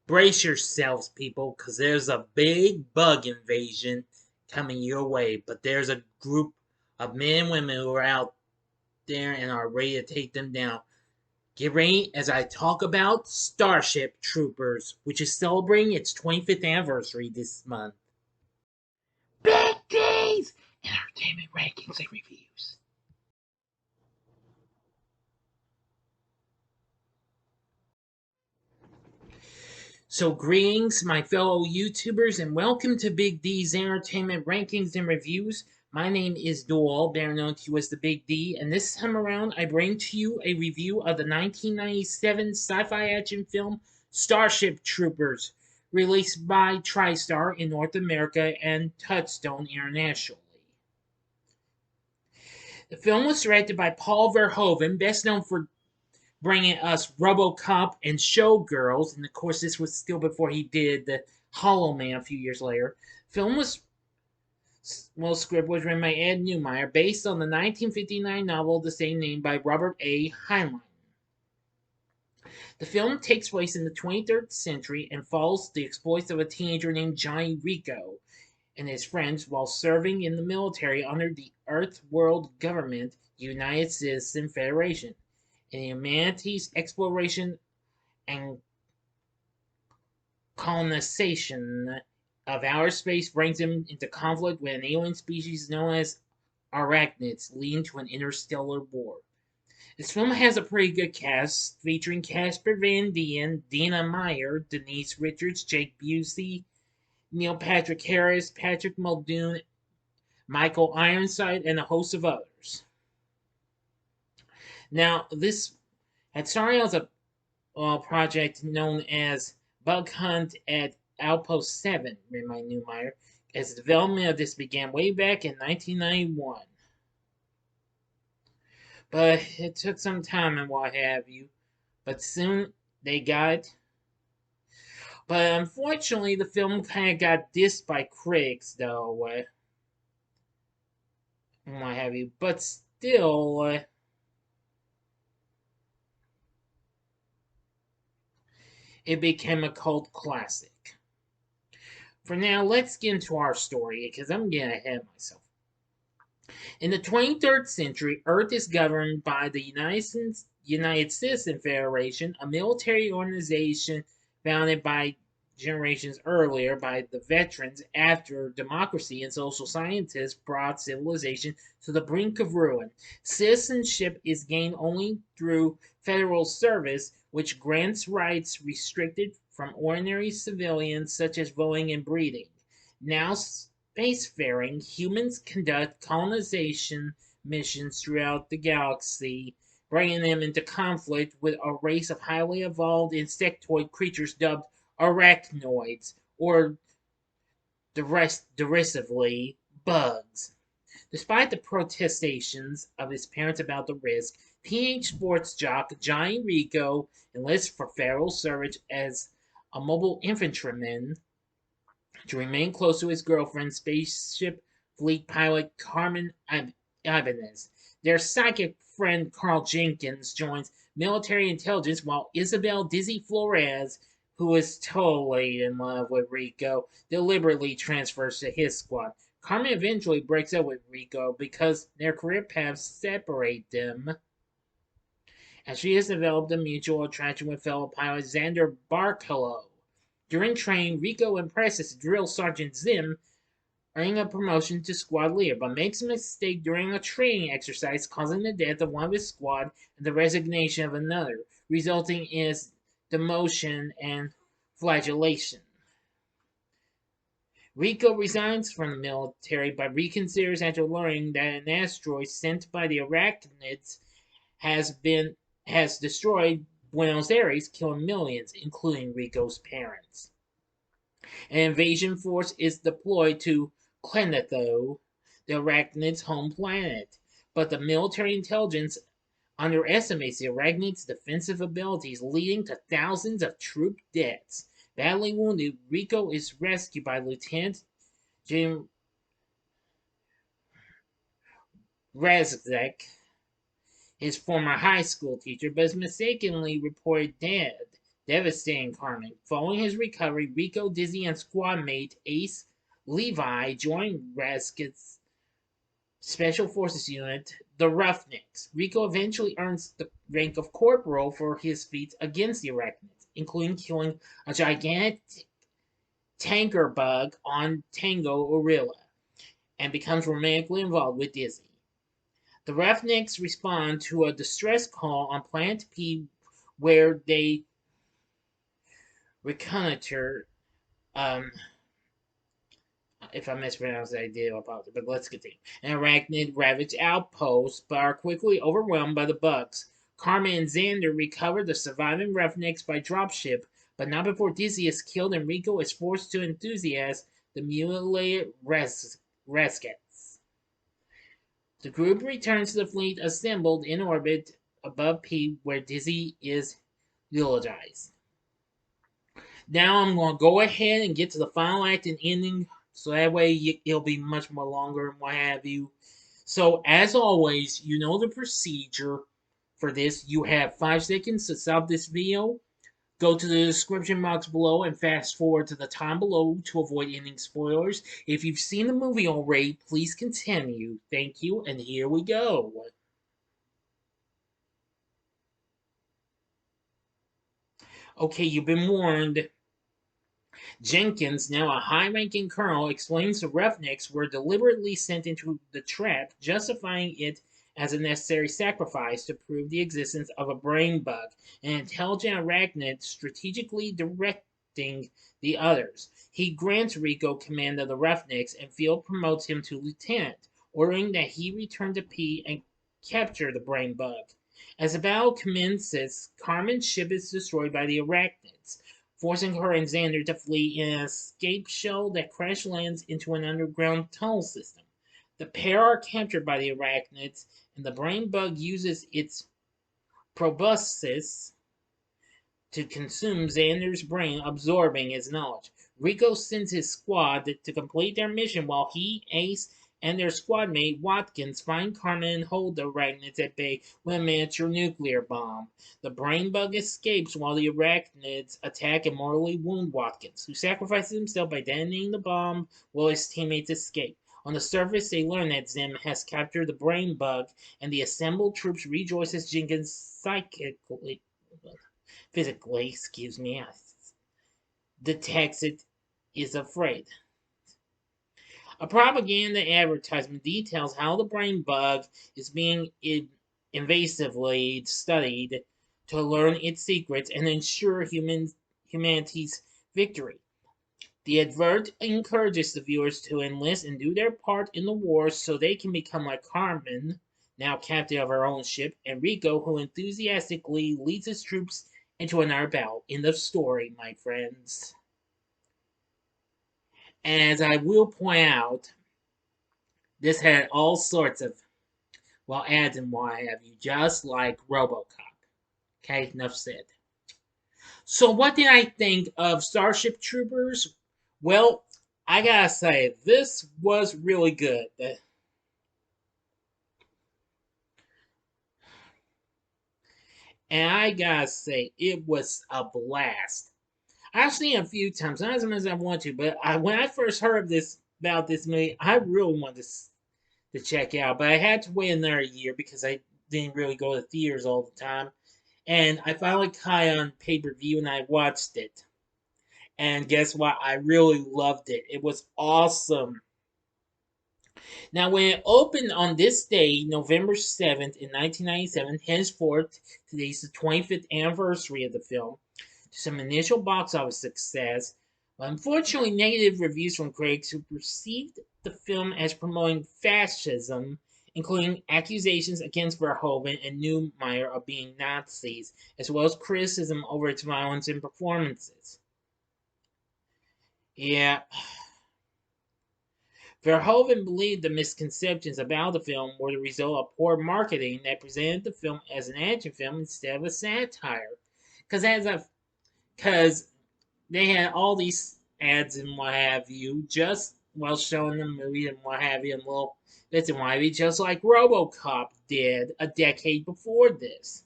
Brace yourselves, people, because there's a big bug invasion coming your way. But there's a group of men and women who are out there and are ready to take them down. Get ready as I talk about Starship Troopers, which is celebrating its 25th anniversary this month. Big D's! Entertainment rankings and reviews. So greetings, my fellow YouTubers, and welcome to Big D's Entertainment Rankings and Reviews. My name is Doyle, better known to you as the Big D, and this time around I bring to you a review of the 1997 sci-fi action film Starship Troopers, released by TriStar in North America and Touchstone internationally. The film was directed by Paul Verhoeven, best known for bringing us RoboCop and Showgirls, and of course this was still before he did the Hollow Man a few years later. Script was written by Ed Neumeyer, based on the 1959 novel of the same name by Robert A. Heinlein. The film takes place in the 23rd century and follows the exploits of a teenager named Johnny Rico and his friends while serving in the military under the Earth World Government, United Citizen Federation, in humanity's exploration and colonization of outer space brings him into conflict with an alien species known as arachnids, leading to an interstellar war. This film has a pretty good cast, featuring Casper Van Dien, Dina Meyer, Denise Richards, Jake Busey, Neil Patrick Harris, Patrick Muldoon, Michael Ironside, and a host of others. Now, this had started as a project known as Bug Hunt at Outpost 7, reminded Neumeyer, as the development of this began way back in 1991. But it took some time and what have you. But soon they got. But unfortunately, the film kind of got dissed by critics, though. And what have you. But still. It became a cult classic. For now, let's get into our story, because I'm getting ahead of myself. In the 23rd century, Earth is governed by the United Citizen Federation, a military organization founded by generations earlier by the veterans after democracy and social scientists brought civilization to the brink of ruin. Citizenship is gained only through federal service, which grants rights restricted from ordinary civilians such as voting and breeding. Now spacefaring, humans conduct colonization missions throughout the galaxy, bringing them into conflict with a race of highly evolved insectoid creatures dubbed arachnoids, or derisively, bugs. Despite the protestations of his parents about the risk, teenage sports jock Johnny Rico enlists for federal service as a mobile infantryman to remain close to his girlfriend, spaceship fleet pilot Carmen Ibanez. Their psychic friend Carl Jenkins joins military intelligence, while Isabel Dizzy Flores, who is totally in love with Rico, deliberately transfers to his squad. Carmen eventually breaks up with Rico because their career paths separate them, as she has developed a mutual attraction with fellow pilot Xander Barkalow. During training, Rico impresses Drill Sergeant Zim, earning a promotion to squad leader, but makes a mistake during a training exercise, causing the death of one of his squad and the resignation of another, resulting in his demotion and flagellation. Rico resigns from the military but reconsiders after learning that an asteroid sent by the arachnids has destroyed Buenos Aires, killing millions, including Rico's parents. An invasion force is deployed to Clenatho, the arachnids' home planet, but the military intelligence underestimates the arachnids' defensive abilities, leading to thousands of troop deaths. Badly wounded, Rico is rescued by Lieutenant Jim Razek, his former high school teacher, but is mistakenly reported dead. devastating Carmen. Following his recovery, Rico, Dizzy, and squad mate Ace Levi join Rascal's Special Forces unit, the Roughnecks. Rico eventually earns the rank of corporal for his feats against the Arachnids, including killing a gigantic tanker bug on Tango Orilla, and becomes romantically involved with Dizzy. The Roughnecks respond to a distress call on Planet P where they reconnoiter. Um, if I mispronounced it, I do apologize, but let's continue. An arachnid ravaged outpost, but are quickly overwhelmed by the bugs. Karma and Xander recover the surviving Roughnecks by dropship, but not before Dizzy is killed and Rico is forced to enthusiast the mutilated Rescats. The group returns to the fleet assembled in orbit above P, where Dizzy is eulogized. Now I'm going to go ahead and get to the final act and ending, so that way it'll be much more longer and what have you. So, as always, you know the procedure for this. You have 5 seconds to stop this video. Go to the description box below and fast forward to the time below to avoid ending spoilers. If you've seen the movie already, please continue. Thank you, and here we go. Okay, you've been warned. Jenkins, now a high-ranking colonel, explains the Roughnecks were deliberately sent into the trap, justifying it as a necessary sacrifice to prove the existence of a brain bug, an intelligent arachnid strategically directing the others. He grants Rico command of the Roughnecks and Field promotes him to lieutenant, ordering that he return to P and capture the brain bug. As the battle commences, Carmen's ship is destroyed by the arachnids, forcing her and Xander to flee in an escape shell that crash lands into an underground tunnel system. The pair are captured by the arachnids, and the brain bug uses its proboscis to consume Xander's brain, absorbing his knowledge. Rico sends his squad to complete their mission while he, Ace, and their squad mate Watkins find Carmen and hold the arachnids at bay with a miniature nuclear bomb. The brain bug escapes while the arachnids attack and mortally wound Watkins, who sacrifices himself by detonating the bomb while his teammates escape. On the surface, they learn that Zim has captured the brain bug, and the assembled troops rejoice as Jenkins physically, detects it, is afraid. A propaganda advertisement details how the brain bug is being invasively studied to learn its secrets and ensure humanity's victory. The advert encourages the viewers to enlist and do their part in the war so they can become like Carmen, now captain of her own ship, and Rico, who enthusiastically leads his troops into another battle. In the story, my friends. As I will point out, this had all sorts of, well, ads and what have you, just like RoboCop. Okay, enough said. So what did I think of Starship Troopers? Well, I gotta say, this was really good. And I gotta say, it was a blast. I've seen it a few times, not as much as I want to, but when I first heard about this movie, I really wanted to check out, but I had to wait another year because I didn't really go to theaters all the time. And I finally caught it on pay per view and I watched it. And guess what? I really loved it. It was awesome. Now, when it opened on this day, November 7th, in 1997, henceforth, today's the 25th anniversary of the film, some initial box office success, but unfortunately, negative reviews from critics who perceived the film as promoting fascism, including accusations against Verhoeven and Meyer of being Nazis, as well as criticism over its violence and performances. Yeah. Verhoeven believed the misconceptions about the film were the result of poor marketing that presented the film as an action film instead of a satire. Because they had all these ads and what have you, just while showing the movie and what have you, and little bits and what have you, just like RoboCop did a decade before this.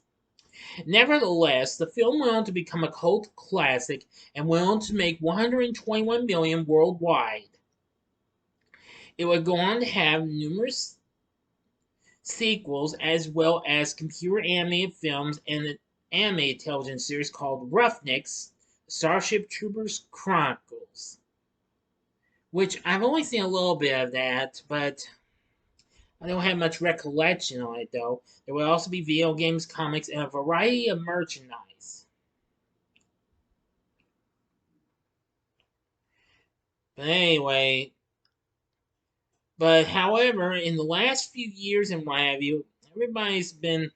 Nevertheless, the film went on to become a cult classic and went on to make 121 million worldwide. It would go on to have numerous sequels as well as computer animated films and an animated television series called Roughnecks, Starship Troopers Chronicles, which I've only seen a little bit of that, but I don't have much recollection on it though. There will also be video games, comics, and a variety of merchandise. But anyway, however, in the last few years and what have you, everybody's been,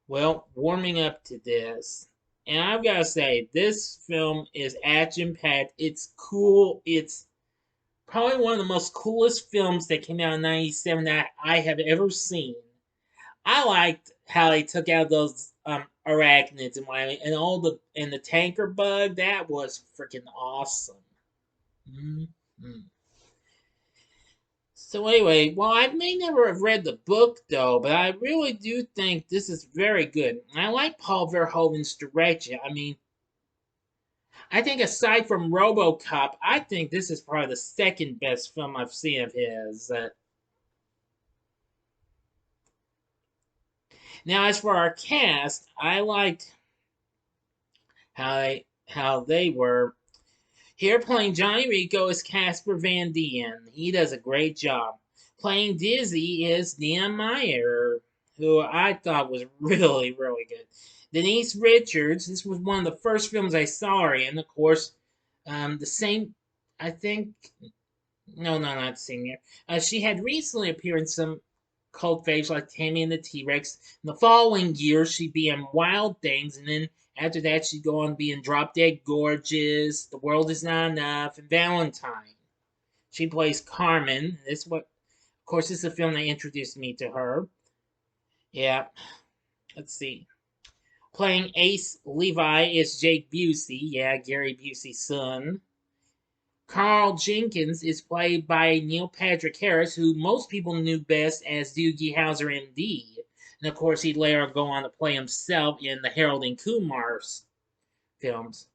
well, warming up to this. And I've got to say, this film is action packed. It's cool. It's probably one of the most coolest films that came out in '97 that I have ever seen. I liked how they took out those arachnids and whatever, and the tanker bug. That was freaking awesome. Mm-hmm. So anyway, well, I may never have read the book though, but I really do think this is very good. And I like Paul Verhoeven's direction. I mean, I think aside from RoboCop, I think this is probably the second best film I've seen of his. Now, as for our cast, I liked how they were. Here playing Johnny Rico is Casper Van Dien. He does a great job. Playing Dizzy is Dina Meyer, who I thought was really, really good. Denise Richards, this was one of the first films I saw her in, of course. The same, I think, no, not the same year. She had recently appeared in some cult faves like Tammy and the T-Rex. In the following year, she'd be in Wild Things, and then after that, she'd go on being Drop Dead Gorgeous, The World Is Not Enough, and Valentine. She plays Carmen. Of course, this is a film that introduced me to her. Yeah, let's see. Playing Ace Levi is Jake Busey. Yeah, Gary Busey's son. Carl Jenkins is played by Neil Patrick Harris, who most people knew best as Doogie Howser, MD. And of course, he'd later go on to play himself in the Harold and Kumar's films.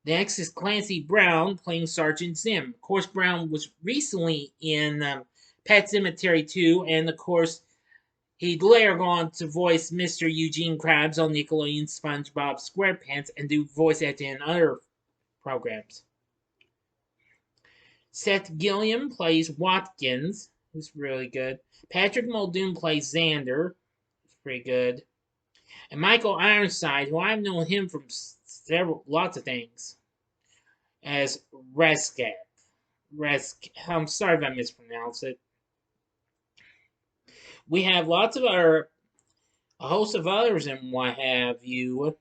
Next is Clancy Brown playing Sergeant Zim. Of course, Brown was recently in Pet Sematary 2, and of course, he'd later go on to voice Mr. Eugene Krabs on Nickelodeon SpongeBob SquarePants and do voice acting in other programs. Seth Gilliam plays Watkins, who's really good. Patrick Muldoon plays Xander, who's pretty good. And Michael Ironside, who I've known him from lots of things, as Rescat. I'm sorry if I mispronounced it. We have lots of a host of others and what have you.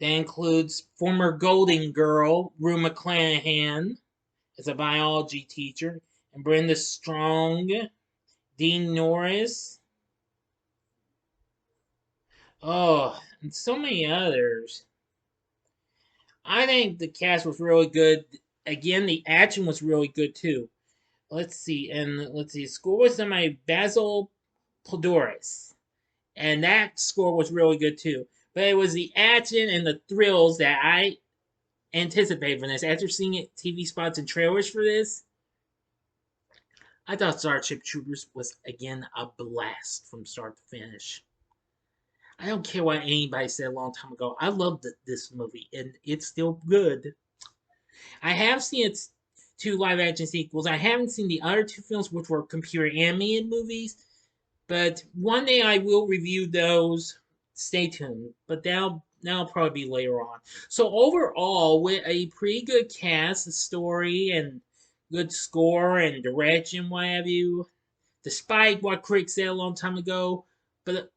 That includes former Golden Girl Rue McClanahan as a biology teacher, and Brenda Strong, Dean Norris. Oh, and so many others. I think the cast was really good. Again, the action was really good too. Let's see, the score was done by Basil Podoris, and that score was really good too. But it was the action and the thrills that I anticipated from this. After seeing it, TV spots and trailers for this, I thought Starship Troopers was again a blast from start to finish. I don't care what anybody said a long time ago. I loved this movie, and it's still good. I have seen its two live action sequels. I haven't seen the other two films, which were computer animated movies, but one day I will review those. Stay tuned. But that'll probably be later on. So overall, with a pretty good cast, a story, and good score and direction, what have you, despite what critics said a long time ago, but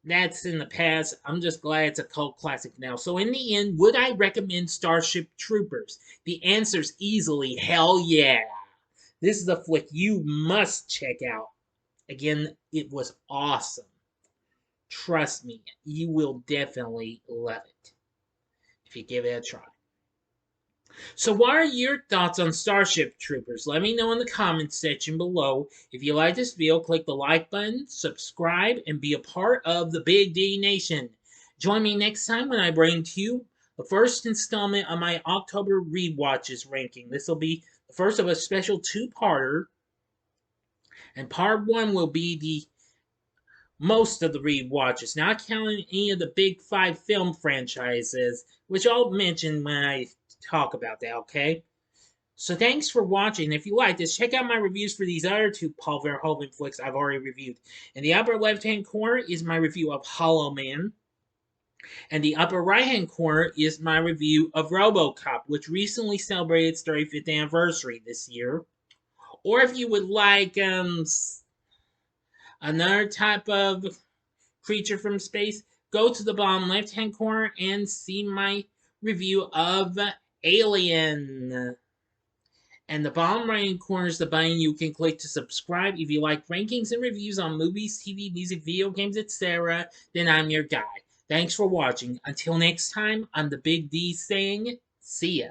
that's in the past. I'm just glad it's a cult classic now. So in the end, would I recommend Starship Troopers? The answer's easily hell yeah. This is a flick you must check out. Again, it was awesome. Trust me, you will definitely love it if you give it a try. So what are your thoughts on Starship Troopers? Let me know in the comments section below. If you like this video, click the like button, subscribe, and be a part of the Big D Nation. Join me next time when I bring to you the first installment of my October rewatches ranking. This will be the first of a special two-parter, and part one will be the most of the rewatches, not counting any of the big five film franchises, which I'll mention when I talk about that, okay? So thanks for watching. If you like this, check out my reviews for these other two Paul Verhoeven flicks I've already reviewed. In the upper left-hand corner is my review of Hollow Man, and the upper right-hand corner is my review of RoboCop, which recently celebrated its 35th anniversary this year. Or if you would like another type of creature from space, go to the bottom left-hand corner and see my review of Alien. And the bottom right corner is the button you can click to subscribe. If you like rankings and reviews on movies, TV, music, video games, etc., then I'm your guy. Thanks for watching. Until next time, I'm the Big D saying, see ya.